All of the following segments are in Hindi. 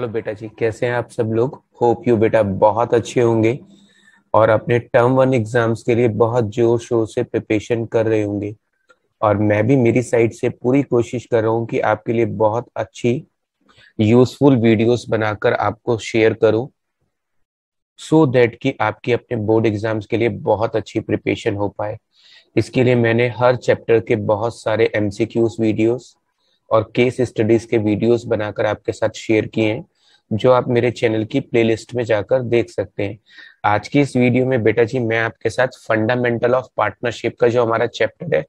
हेलो बेटा जी, कैसे हैं आप सब लोग। होप यू बेटा बहुत अच्छे होंगे और अपने टर्म वन एग्जाम्स के लिए बहुत जोर शोर से प्रिपरेशन कर रहे होंगे। और मैं भी मेरी साइड से पूरी कोशिश कर रहा हूँ कि आपके लिए बहुत अच्छी यूजफुल वीडियोस बनाकर आपको शेयर करूँ, सो दैट कि आपकी अपने बोर्ड एग्जाम्स के लिए बहुत अच्छी प्रिपरेशन हो पाए। इसके लिए मैंने हर चैप्टर के बहुत सारे एमसीक्यूज वीडियोस और केस स्टडीज के वीडियोस बनाकर आपके साथ शेयर किए हैं, जो आप मेरे चैनल की प्लेलिस्ट में जाकर देख सकते हैं। आज की इस वीडियो में बेटा जी मैं आपके साथ फंडामेंटल ऑफ पार्टनरशिप का जो हमारा चैप्टर है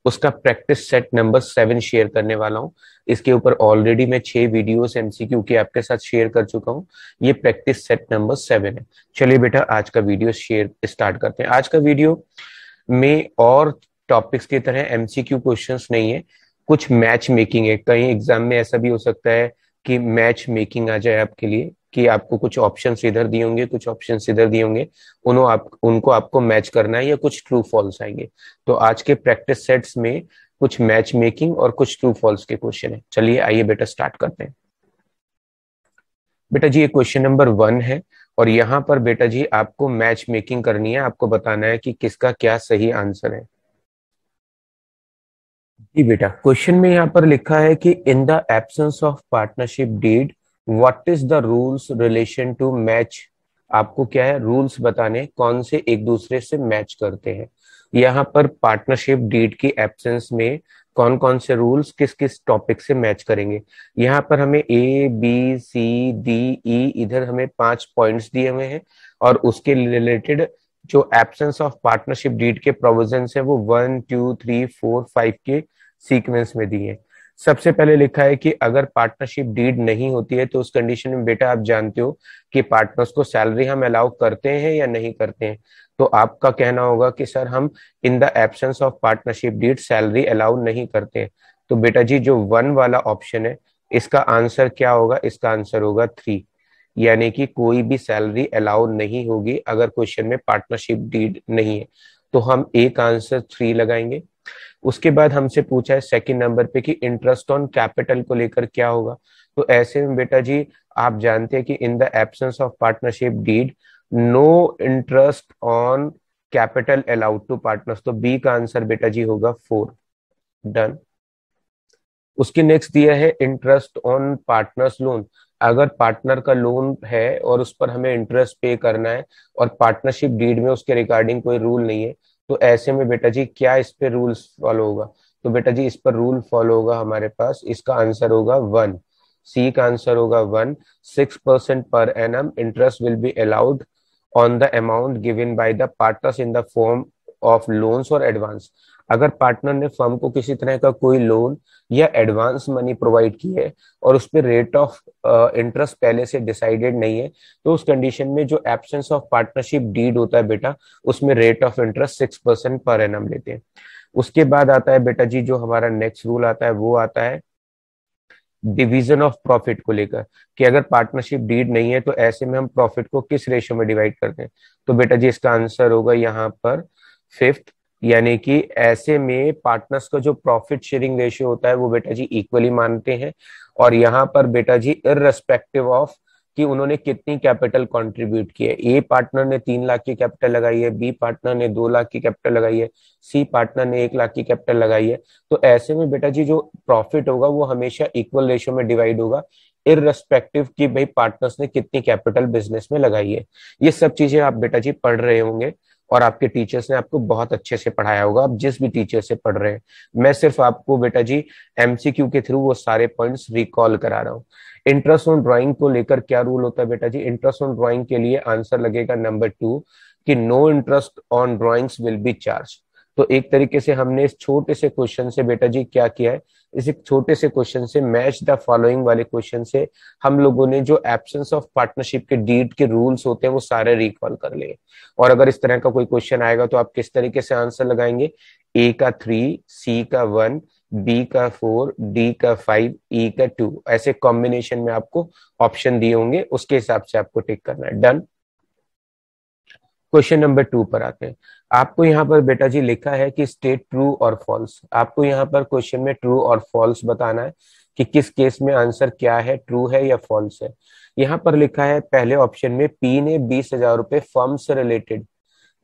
उसका प्रैक्टिस सेट नंबर 7 शेयर करने वाला हूँ। इसके ऊपर ऑलरेडी मैं 6 वीडियोस एमसीक्यू के आपके साथ शेयर कर चुका हूँ। ये प्रैक्टिस सेट नंबर 7 है। चलिए बेटा आज का वीडियो शेयर स्टार्ट करते हैं। आज का वीडियो में और टॉपिक्स की तरह एमसीक्यू क्वेश्चंस नहीं है, कुछ मैच मेकिंग है। कहीं एग्जाम में ऐसा भी हो सकता है कि मैच मेकिंग आ जाए आपके लिए, कि आपको कुछ ऑप्शंस इधर दिए होंगे, कुछ ऑप्शंस इधर दिए होंगे, उनको आपको मैच करना है या कुछ ट्रू फॉल्स आएंगे। तो आज के प्रैक्टिस सेट्स में कुछ मैच मेकिंग और कुछ ट्रू फॉल्स के क्वेश्चन है। चलिए आइए बेटा स्टार्ट करते हैं। बेटा जी ये क्वेश्चन नंबर 1 है और यहाँ पर बेटा जी आपको मैच मेकिंग करनी है, आपको बताना है कि किसका क्या सही आंसर है। जी बेटा, क्वेश्चन में यहाँ पर लिखा है कि in the absence of partnership deed what is the rules relation to match. आपको क्या है, रूल्स बताने कौन से एक दूसरे से मैच करते हैं। यहाँ पर पार्टनरशिप डीड की एब्सेंस में कौन कौन से रूल्स किस किस टॉपिक से मैच करेंगे। यहाँ पर हमें A B C D E इधर हमें 5 पॉइंट्स दिए हुए हैं और उसके रिलेटेड जो एब्सेंस ऑफ पार्टनरशिप डीड के प्रोविजंस है वो 1 2 3 4 5 के सीक्वेंस में दिए हैं। सबसे पहले लिखा है कि अगर पार्टनरशिप डीड नहीं होती है तो उस कंडीशन में बेटा आप जानते हो कि पार्टनर्स को सैलरी हम अलाउ करते हैं या नहीं करते हैं। तो आपका कहना होगा कि सर हम in the absence of partnership deed salary allow नहीं करते हैं। तो बेटा जी जो 1 वाला ऑप्शन है इसका आंसर क्या होगा, इसका आंसर होगा 3, यानी कि कोई भी सैलरी अलाउ नहीं होगी अगर क्वेश्चन में पार्टनरशिप डीड नहीं है। तो हम एक आंसर 3 लगाएंगे। उसके बाद हमसे पूछा है सेकंड नंबर पे कि इंटरेस्ट ऑन कैपिटल को लेकर क्या होगा। तो ऐसे में बेटा जी आप जानते हैं कि in the absence of partnership deed no interest on capital allowed to partners. तो बी का आंसर बेटा जी होगा 4। डन। उसके नेक्स्ट दिया है इंटरेस्ट ऑन पार्टनर्स लोन। अगर पार्टनर का लोन है और उस पर हमें इंटरेस्ट पे करना है और पार्टनरशिप डीड में उसके रिगार्डिंग कोई रूल नहीं है, तो ऐसे में बेटा जी क्या इस पे रूल्स फॉलो होगा। तो बेटा जी इस पर रूल फॉलो होगा हमारे पास, इसका आंसर होगा 1। सी का आंसर होगा 1। 6% per annum interest will be allowed on the amount given by the partners in the form of loans और एडवांस। अगर पार्टनर ने फर्म को किसी तरह का कोई लोन या एडवांस मनी प्रोवाइड की है और उस पर रेट ऑफ इंटरेस्ट पहले से डिसाइडेड नहीं है, तो उस कंडीशन में जो एब्सेंस ऑफ पार्टनरशिप डीड होता है बेटा उसमें rate of interest 6% per annum लेते हैं। उसके बाद आता है बेटा जी जो हमारा नेक्स्ट रूल आता है वो आता है डिवीजन ऑफ प्रॉफिट को लेकर, कि अगर पार्टनरशिप डीड नहीं है तो ऐसे में हम प्रॉफिट को किस रेशियो में डिवाइड करते हैं। तो बेटा जी इसका आंसर होगा यहाँ पर 5th, यानी कि ऐसे में पार्टनर्स का जो प्रॉफिट शेयरिंग रेशियो होता है वो बेटा जी इक्वली मानते हैं। और यहाँ पर बेटा जी इररेस्पेक्टिव ऑफ कि उन्होंने कितनी कैपिटल कंट्रीब्यूट की है। ए पार्टनर ने 3 लाख की कैपिटल लगाई है, बी पार्टनर ने 2 लाख की कैपिटल लगाई है, सी पार्टनर ने 1 लाख की कैपिटल लगाई है। तो ऐसे में बेटा जी जो प्रॉफिट होगा वो हमेशा इक्वल रेशियो में डिवाइड होगा, इररेस्पेक्टिव कि भाई पार्टनर्स ने कितनी कैपिटल बिजनेस में लगाई है। ये सब चीजें आप बेटा जी पढ़ रहे होंगे और आपके टीचर्स ने आपको बहुत अच्छे से पढ़ाया होगा, आप जिस भी टीचर से पढ़ रहे हैं। मैं सिर्फ आपको बेटा जी एमसीक्यू के थ्रू वो सारे पॉइंट्स रिकॉल करा रहा हूँ। इंटरेस्ट ऑन ड्राइंग को लेकर क्या रूल होता है बेटा जी। इंटरेस्ट ऑन ड्राइंग के लिए आंसर लगेगा नंबर 2 कि no interest on drawings will be charge. तो एक तरीके से हमने इस छोटे से क्वेश्चन से बेटा जी क्या किया है, इस एक छोटे से क्वेश्चन से मैच द फॉलोइंग वाले क्वेश्चन से हम लोगों ने जो एब्सेंस ऑफ पार्टनरशिप के डीड के रूल्स होते हैं वो सारे रिकॉल कर लिए। और अगर इस तरह का कोई क्वेश्चन आएगा तो आप किस तरीके से आंसर लगाएंगे, ए का 3, सी का 1, बी का 4, डी का 5, ई का 2, ऐसे कॉम्बिनेशन में आपको ऑप्शन दिए होंगे, उसके हिसाब से आपको टिक करना है। डन। क्वेश्चन नंबर 2 पर आते हैं। आपको यहाँ पर बेटा जी लिखा है कि स्टेट ट्रू और फॉल्स। आपको यहाँ पर क्वेश्चन में ट्रू और फॉल्स बताना है कि किस केस में आंसर क्या है, ट्रू है या फॉल्स है। यहाँ पर लिखा है पहले ऑप्शन में पी ने 20,000 रुपए फर्म से रिलेटेड,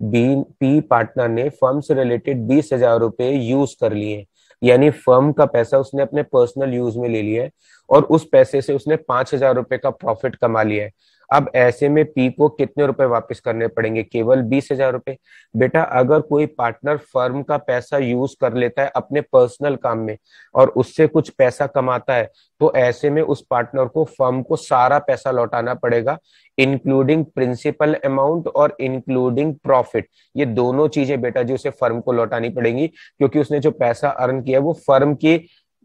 पी पार्टनर ने फर्म से रिलेटेड 20,000 रुपए यूज कर लिए, यानी फर्म का पैसा उसने अपने पर्सनल यूज में ले लिया है और उस पैसे से उसने 5,000 रुपए का प्रॉफिट कमा लिया है। अब ऐसे में पी को कितने रुपए वापस करने पड़ेंगे, केवल 20,000 रुपए। बेटा अगर कोई पार्टनर फर्म का पैसा यूज कर लेता है अपने पर्सनल काम में और उससे कुछ पैसा कमाता है, तो ऐसे में उस पार्टनर को फर्म को सारा पैसा लौटाना पड़ेगा, इंक्लूडिंग प्रिंसिपल अमाउंट और इंक्लूडिंग प्रॉफिट। ये दोनों चीजें बेटा जी उसे फर्म को लौटानी पड़ेंगी, क्योंकि उसने जो पैसा अर्न किया वो फर्म की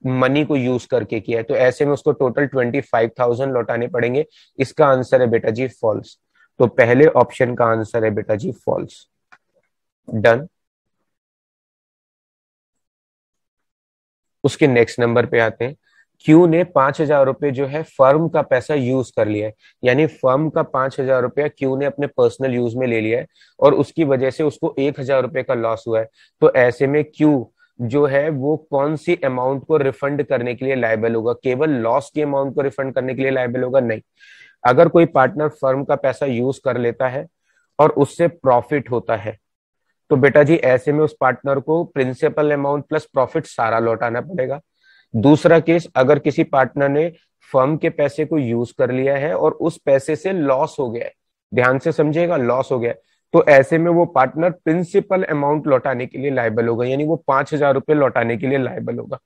मनी को यूज करके किया है। तो ऐसे में उसको टोटल 25,000 लौटाने पड़ेंगे। इसका आंसर है बेटा जी फॉल्स। तो पहले ऑप्शन का आंसर है बेटा जी फॉल्स। डन। उसके नेक्स्ट नंबर पे आते हैं। क्यू ने 5,000 रुपए जो है फर्म का पैसा यूज कर लिया है, यानी फर्म का 5,000 रुपया क्यू ने अपने पर्सनल यूज में ले लिया है और उसकी वजह से उसको 1,000 रुपए का लॉस हुआ है। तो ऐसे में क्यू जो है वो कौन सी अमाउंट को रिफंड करने के लिए लायबल होगा, केवल लॉस की अमाउंट को रिफंड करने के लिए लायबल होगा? नहीं। अगर कोई पार्टनर फर्म का पैसा यूज कर लेता है और उससे प्रॉफिट होता है, तो बेटा जी ऐसे में उस पार्टनर को प्रिंसिपल अमाउंट प्लस प्रॉफिट सारा लौटाना पड़ेगा। दूसरा केस, अगर किसी पार्टनर ने फर्म के पैसे को यूज कर लिया है और उस पैसे से लॉस हो गया है, ध्यान से समझिएगा, लॉस हो गया है, तो ऐसे में वो पार्टनर प्रिंसिपल अमाउंट लौटाने के लिए लायबल होगा, यानी वो 5,000 रुपए लौटाने के लिए लायबल होगा।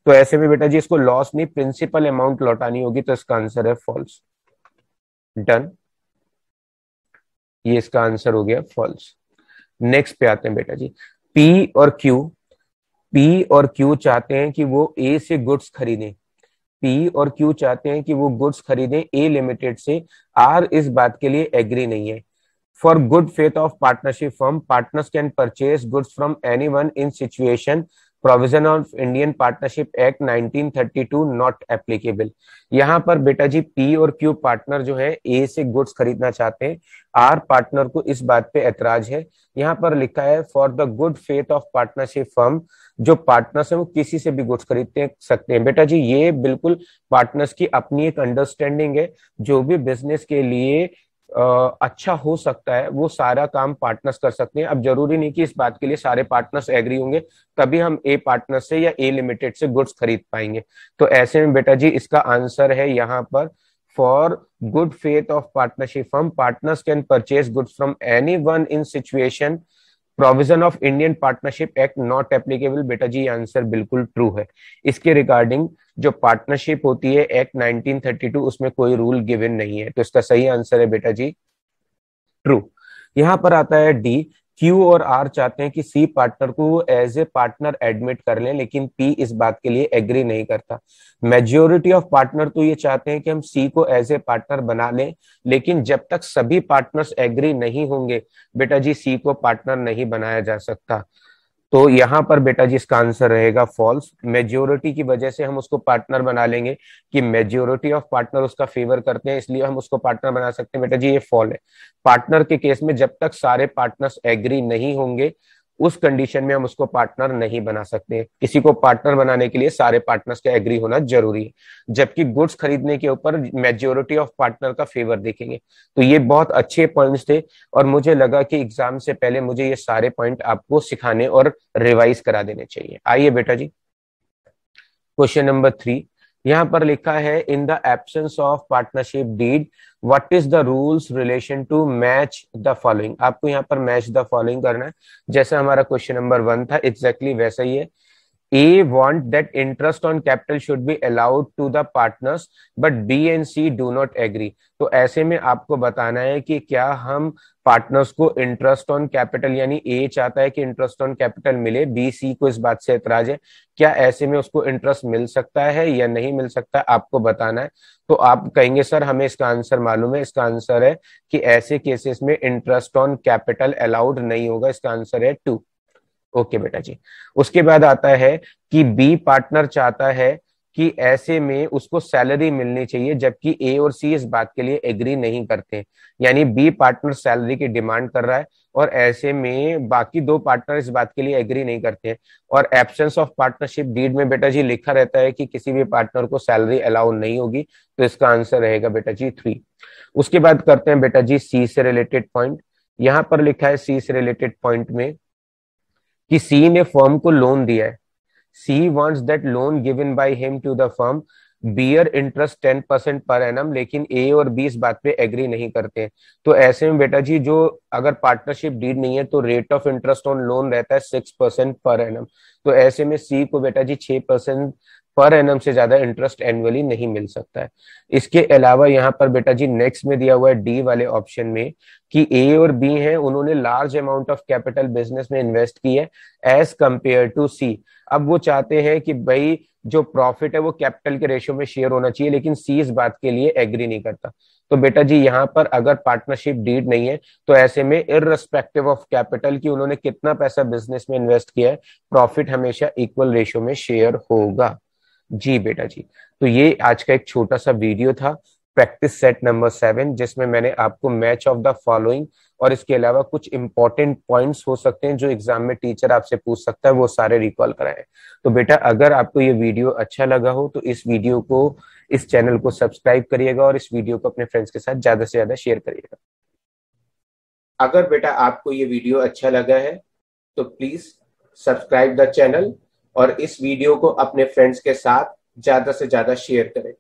तो ऐसे में बेटा जी इसको लॉस नहीं प्रिंसिपल अमाउंट लौटानी होगी, तो इसका आंसर है फॉल्स। डन। ये इसका आंसर हो गया फॉल्स। नेक्स्ट पे आते हैं बेटा जी। पी और क्यू चाहते हैं कि वो ए से गुड्स खरीदें। पी और क्यू चाहते हैं कि वो गुड्स खरीदें ए लिमिटेड से। आर इस बात के लिए एग्री नहीं है। For good faith of partnership firm, partners can purchase goods from anyone in situation provision of Indian partnership act 1932 not applicable. यहाँ पर बेटा जी पी और क्यू पार्टनर जो है ए से गुड्स खरीदना चाहते हैं। आर पार्टनर को इस बात पे ऐतराज है। यहाँ पर लिखा है for the good faith of partnership firm, जो पार्टनर्स है वो किसी से भी गुड्स खरीदते सकते हैं। बेटा जी ये बिल्कुल पार्टनर्स की अपनी एक अंडरस्टैंडिंग है, जो भी बिजनेस के लिए अच्छा हो सकता है वो सारा काम पार्टनर्स कर सकते हैं। अब जरूरी नहीं कि इस बात के लिए सारे पार्टनर्स एग्री होंगे तभी हम ए पार्टनर से या ए लिमिटेड से गुड्स खरीद पाएंगे। तो ऐसे में बेटा जी इसका आंसर है यहाँ पर for good faith of partnership firm, partners can purchase goods from any one in situation provision of Indian partnership act not applicable. बेटा जी आंसर बिल्कुल ट्रू है। इसके रिगार्डिंग जो पार्टनरशिप होती है एक्ट 1932 उसमें कोई रूल गिवन नहीं है, तो इसका सही आंसर है बेटा जी ट्रू। यहां पर आता है डी। क्यू और आर चाहते हैं कि सी पार्टनर को एज ए पार्टनर एडमिट कर लें, लेकिन पी इस बात के लिए एग्री नहीं करता। मेजोरिटी ऑफ पार्टनर तो ये चाहते हैं कि हम सी को एज ए पार्टनर बना लें, लेकिन जब तक सभी पार्टनर्स एग्री नहीं होंगे बेटा जी सी को पार्टनर नहीं बनाया जा सकता। तो यहां पर बेटा जी इसका आंसर रहेगा फॉल्स। मेजोरिटी की वजह से हम उसको पार्टनर बना लेंगे कि मेजोरिटी ऑफ पार्टनर उसका फेवर करते हैं इसलिए हम उसको पार्टनर बना सकते हैं। बेटा जी ये फॉल है। पार्टनर के केस में जब तक सारे पार्टनर्स एग्री नहीं होंगे उस कंडीशन में हम उसको पार्टनर नहीं बना सकते। किसी को पार्टनर बनाने के लिए सारे पार्टनर्स का एग्री होना जरूरी है, जबकि गुड्स खरीदने के ऊपर मेजोरिटी ऑफ पार्टनर का फेवर देखेंगे। तो ये बहुत अच्छे पॉइंट्स थे और मुझे लगा कि एग्जाम से पहले मुझे ये सारे पॉइंट आपको सिखाने और रिवाइज करा देने चाहिए। आइए बेटा जी क्वेश्चन नंबर 3। यहां पर लिखा है in the absence of partnership deed what is the rules relation to match the following. आपको यहाँ पर मैच द फॉलोइंग करना है, जैसा हमारा क्वेश्चन नंबर 1 था एग्जैक्टली वैसा ही है। A want that interest on capital should be allowed to the partners, but B and C do not agree। तो ऐसे में आपको बताना है कि क्या हम पार्टनर्स को इंटरेस्ट ऑन कैपिटल, यानी A चाहता है कि इंटरेस्ट ऑन कैपिटल मिले, B C को इस बात से एतराज है, क्या ऐसे में उसको इंटरेस्ट मिल सकता है या नहीं मिल सकता है, आपको बताना है। तो आप कहेंगे सर हमें इसका आंसर मालूम है। इसका आंसर है कि ऐसे केसेस में इंटरेस्ट ऑन कैपिटल अलाउड नहीं होगा। इसका आंसर है 2। ओके बेटा जी। उसके बाद आता है कि बी पार्टनर चाहता है कि ऐसे में उसको सैलरी मिलनी चाहिए, जबकि ए और सी इस बात के लिए एग्री नहीं करते। यानी बी पार्टनर सैलरी की डिमांड कर रहा है, और ऐसे में बाकी दो पार्टनर इस बात के लिए एग्री नहीं करते हैं। और एब्सेंस ऑफ पार्टनरशिप डीड में बेटा जी लिखा रहता है कि किसी भी पार्टनर को सैलरी अलाउ नहीं होगी, तो इसका आंसर रहेगा बेटा जी 3। उसके बाद करते हैं बेटा जी सी से रिलेटेड पॉइंट। यहां पर लिखा है सी से रिलेटेड पॉइंट में कि सी ने फर्म को लोन दिया है। C wants that loan given by him to the firm bear interest 10% per annum, लेकिन ए और बी इस बात पे एग्री नहीं करते हैं। तो ऐसे में बेटा जी जो अगर पार्टनरशिप डीड नहीं है तो rate of interest on loan रहता है 6% पर एनम। तो ऐसे में सी को बेटा जी 6% पर एनम से ज्यादा इंटरेस्ट एनुअली नहीं मिल सकता है। इसके अलावा यहाँ पर बेटा जी नेक्स्ट में दिया हुआ है डी वाले ऑप्शन में कि ए और बी हैं, उन्होंने large amount of capital business में इन्वेस्ट की है एज कंपेयर टू सी। अब वो चाहते हैं कि भाई जो प्रॉफिट है वो कैपिटल के रेशियो में शेयर होना चाहिए, लेकिन सी इस बात के लिए एग्री नहीं करता। तो बेटा जी यहाँ पर अगर पार्टनरशिप डीड नहीं है तो ऐसे में इररिस्पेक्टिव ऑफ कैपिटल कि उन्होंने कितना पैसा बिजनेस में इन्वेस्ट किया है, प्रॉफिट हमेशा इक्वल रेशियो में शेयर होगा। जी बेटा जी, तो ये आज का एक छोटा सा वीडियो था प्रैक्टिस सेट नंबर 7, जिसमें मैंने आपको मैच ऑफ द फॉलोइंग और इसके अलावा कुछ इंपॉर्टेंट पॉइंट्स हो सकते हैं जो एग्जाम में टीचर आपसे पूछ सकता है, वो सारे रिकॉल कराए। तो बेटा अगर आपको ये वीडियो अच्छा लगा हो तो इस वीडियो को, इस चैनल को सब्सक्राइब करिएगा और इस वीडियो को अपने फ्रेंड्स के साथ ज्यादा से ज्यादा शेयर करिएगा। अगर बेटा आपको ये वीडियो अच्छा लगा है तो प्लीज सब्सक्राइब द चैनल और इस वीडियो को अपने फ्रेंड्स के साथ ज्यादा से ज्यादा शेयर करें।